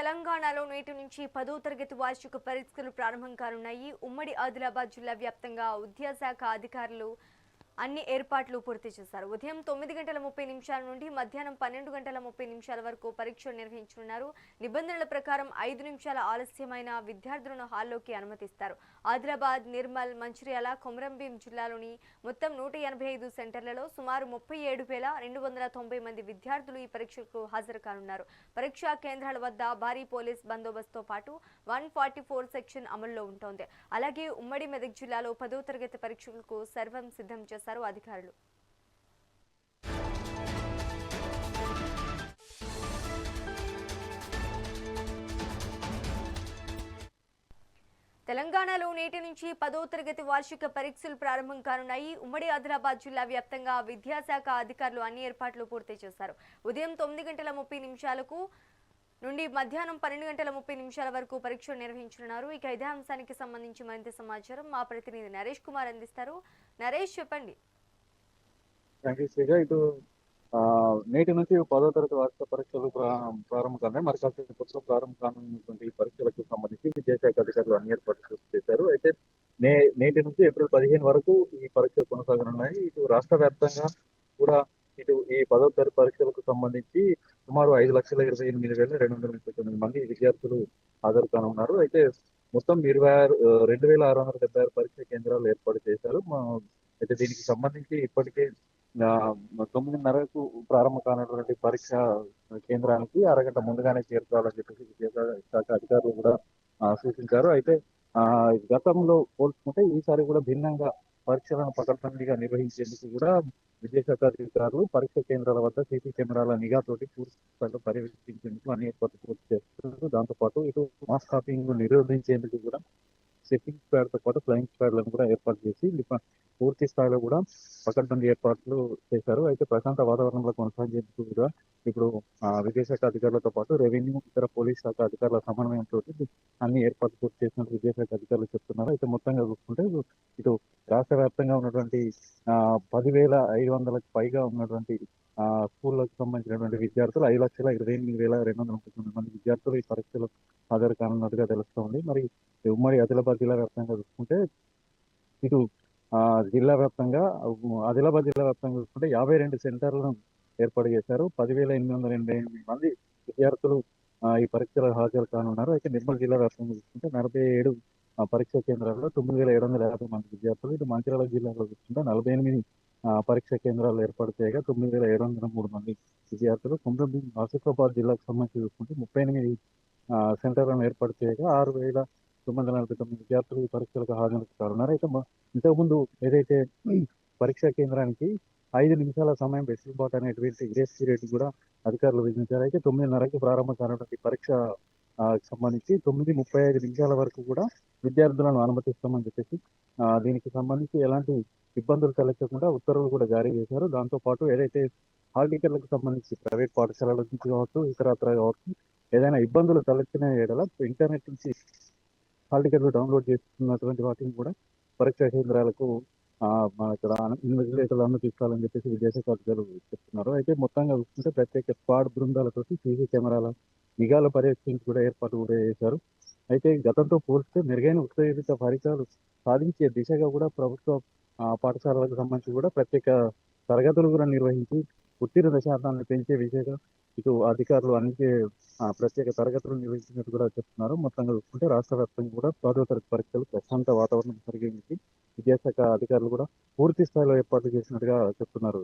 తెలంగాణలో నేటి నుంచి 10వ తరగతి వార్షిక పరీక్షలు ప్రారంభం కానున్నాయి. ఉమ్మడి ఆదిలాబాద్ జిల్లా వ్యాప్తంగా విద్యాశాఖ అధికారులు అన్ని ఏర్పాట్లు పూర్తి చేశారు. ఉదయం 9:30 నుండి మధ్యాహ్నం 12:30 వరకు పరీక్షలు నిర్వహించనున్నారు. నిబంధనల ప్రకారం 5 నిమిషాల ఆలస్యమైన విద్యార్థులను హాల్లోకి అనుమతిస్తారు. ఆదిలాబాద్, నిర్మల్, మంచిర్యాల, కొమరంభీం జిల్లాలోని మొత్తం 185 సెంటర్లలో సుమారు 37,290 మంది విద్యార్థులు ఈ పరీక్షలకు హాజరు కానున్నారు. పరీక్షా కేంద్రాల వద్ద భారీ పోలీస్ బందోబస్తుతో పాటు 144 సెక్షన్ అమల్లో ఉంటోంది. అలాగే ఉమ్మడి మెదక్ జిల్లాలో 10వ తరగతి పరీక్షలకు సర్వం సిద్ధం చేశారు అధికారులు. తెలంగాణలో నేటి నుంచి 10వ తరగతి వార్షిక పరీక్షలు ప్రారంభం కానున్నాయి. ఉమ్మడి ఆదిలాబాద్ జిల్లా వ్యాప్తంగా విద్యాశాఖ అధికారులు అన్ని ఏర్పాట్లు పూర్తి చేశారు. ఉదయం 9:30 నుండి మధ్యాహ్నం 12:30 వరకు పరీక్షలు నిర్వహించనున్నారు. ఇక ఇదే అంశానికి సంబంధించి మరింత సమాచారం మా ప్రతినిధి నరేష్ కుమార్ అందిస్తారు. నరేష్, చెప్పండి. ఇటు నేటి నుంచి 10వ తరగతి వార్షిక పరీక్షలు ప్రారంభం కానున్నాయి. మరి కాసేపట్లో ప్రారంభం కానున్నటువంటి ఈ పరీక్షలకు సంబంధించి విద్యాశాఖ అధికారులు అన్ని ఏర్పాట్లు చేశారు. అయితే నేటి నుంచి ఏప్రిల్ 15 వరకు ఈ పరీక్షలు కొనసాగనున్నాయి. ఇటు రాష్ట్ర వ్యాప్తంగా కూడా ఈ 10వ తరగతి పరీక్షలకు సంబంధించి సుమారు 5,28,239 మంది విద్యార్థులు హాజరు కానున్నారు. అయితే మొత్తం 2,676 పరీక్ష కేంద్రాలు ఏర్పాటు చేశారు. అయితే దీనికి సంబంధించి ఇప్పటికే 9:30కు ప్రారంభం కానటువంటి పరీక్ష కేంద్రానికి అరగంట ముందుగానే చేరుకోవాలని చెప్పేసి విద్యాశాఖ అధికారులు కూడా సూచించారు. అయితే గతంలో పోల్చుకుంటే ఈసారి కూడా భిన్నంగా పరీక్షలను పకడ్బందీగా నిర్వహించేందుకు కూడా విద్యాశాఖ అధికారులు పరీక్ష కేంద్రాల వద్ద సీసీ కెమెరాల నిఘాతోటి పూర్తి స్థాయిలో పర్యవేక్షించేందుకు అన్ని ఏర్పాట్లు పూర్తి చేస్తున్నారు. దాంతోపాటు మాస్ కాపింగ్ నిరోధించేందుకు కూడా సెట్టింగ్ ప్యాడ్ తో పాటు ఫ్లయింగ్ ప్యాడ్లను కూడా ఏర్పాటు చేసి పూర్తి స్థాయిలో కూడా పకడ్బందీ ఏర్పాట్లు చేశారు. అయితే ప్రశాంత వాతావరణంలో కొనసాగేందుకు కూడా ఇప్పుడు విద్యాశాఖ అధికారులతో పాటు రెవెన్యూ, ఇతర పోలీస్ శాఖ అధికారుల సమన్వయంతో అన్ని ఏర్పాట్లు పూర్తి చేసినట్టు విద్యాశాఖ అధికారులు చెప్తున్నారు. అయితే మొత్తంగా చూసుకుంటే ఇటు రాష్ట్ర వ్యాప్తంగా ఉన్నటువంటి 10,500కు పైగా ఉన్నటువంటి స్కూళ్ళకు సంబంధించినటువంటి విద్యార్థులు 5,28,239 మంది విద్యార్థులు ఈ పరీక్షలు హాజరు కానున్నట్టుగా తెలుస్తోంది. మరి ఉమ్మడి ఆదిలాబాద్ జిల్లా వ్యాప్తంగా చూసుకుంటే ఇటు ఆదిలాబాద్ జిల్లా వ్యాప్తంగా చూసుకుంటే 52 సెంటర్లను ఏర్పాటు చేశారు. 10,888 మంది విద్యార్థులు ఈ పరీక్షలకు హాజరు కానున్నారు. అయితే నిర్మల్ జిల్లా వ్యాప్తంగా చూసుకుంటే 47 పరీక్షా కేంద్రాల్లో 9,750 మంది విద్యార్థులు, ఇటు మంచిర్యాల జిల్లాలో చూసుకుంటే 48 పరీక్షా కేంద్రాలు ఏర్పాటు చేయగా 9,703 మంది విద్యార్థులు, కొమరంభీం ఆసిఫాబాద్ జిల్లాకు సంబంధించి చూసుకుంటే 38 సెంటర్లను ఏర్పాటు చేయగా 6,949 విద్యార్థులు ఈ పరీక్షలకు హాజరు కానున్నారు. అయితే ఇంతకుముందు ఏదైతే పరీక్షా కేంద్రానికి 5 నిమిషాల సమయం వెసులుబాటు అనేటువంటి గ్రేస్ పీరియడ్ కూడా అధికారులు విధించారు. అయితే 9:30కి ప్రారంభం కానటువంటి పరీక్ష సంబంధించి 9:35 వరకు కూడా విద్యార్థులను అనుమతిస్తామని చెప్పేసి దీనికి సంబంధించి ఎలాంటి ఇబ్బందులు తలెత్తకుండా ఉత్తర్వులు కూడా జారీ చేశారు. దాంతో పాటు ఏదైతే హాల్ టికెట్లకు సంబంధించి ప్రైవేట్ పాఠశాలల నుంచి కావచ్చు, ఇతరత్ర కావచ్చు, ఏదైనా ఇబ్బందులు తలెత్తిన ఏడల ఇంటర్నెట్ నుంచి హాల్ టికెట్లు డౌన్లోడ్ చేసుకున్నటువంటి వాటిని కూడా పరీక్షా కేంద్రాలకు ఇక్కడ ఇన్విజిలేటర్లు అనుమతిస్తారని చెప్పేసి విద్యాశాఖ అధికారులు చెప్తున్నారు. అయితే మొత్తంగా చూస్తుంటే ప్రత్యేక స్క్వాడ్ బృందాలతో సీసీ కెమెరాల నిఘాల పర్యవేక్షణ కూడా ఏర్పాటు కూడా చేశారు. అయితే గతంతో పోలిస్తే మెరుగైన ఉత్తేజిత ఫలితాలు సాధించే దిశగా కూడా ప్రభుత్వ పాఠశాలలకు సంబంధించి కూడా ప్రత్యేక తరగతులు కూడా నిర్వహించి ఉత్తీర్ణత శాతాన్ని పెంచే విషయంగా అధికారులు అన్ని ప్రత్యేక తరగతులు నిర్వహించినట్టు కూడా చెప్తున్నారు. మొత్తంగా చూసుకుంటే రాష్ట్ర వ్యాప్తంగా కూడా 10వ తరగతి పరీక్షలు ప్రశాంత వాతావరణం కలిగించి విద్యాశాఖ అధికారులు కూడా పూర్తి స్థాయిలో ఏర్పాట్లు చేసినట్టుగా చెప్తున్నారు.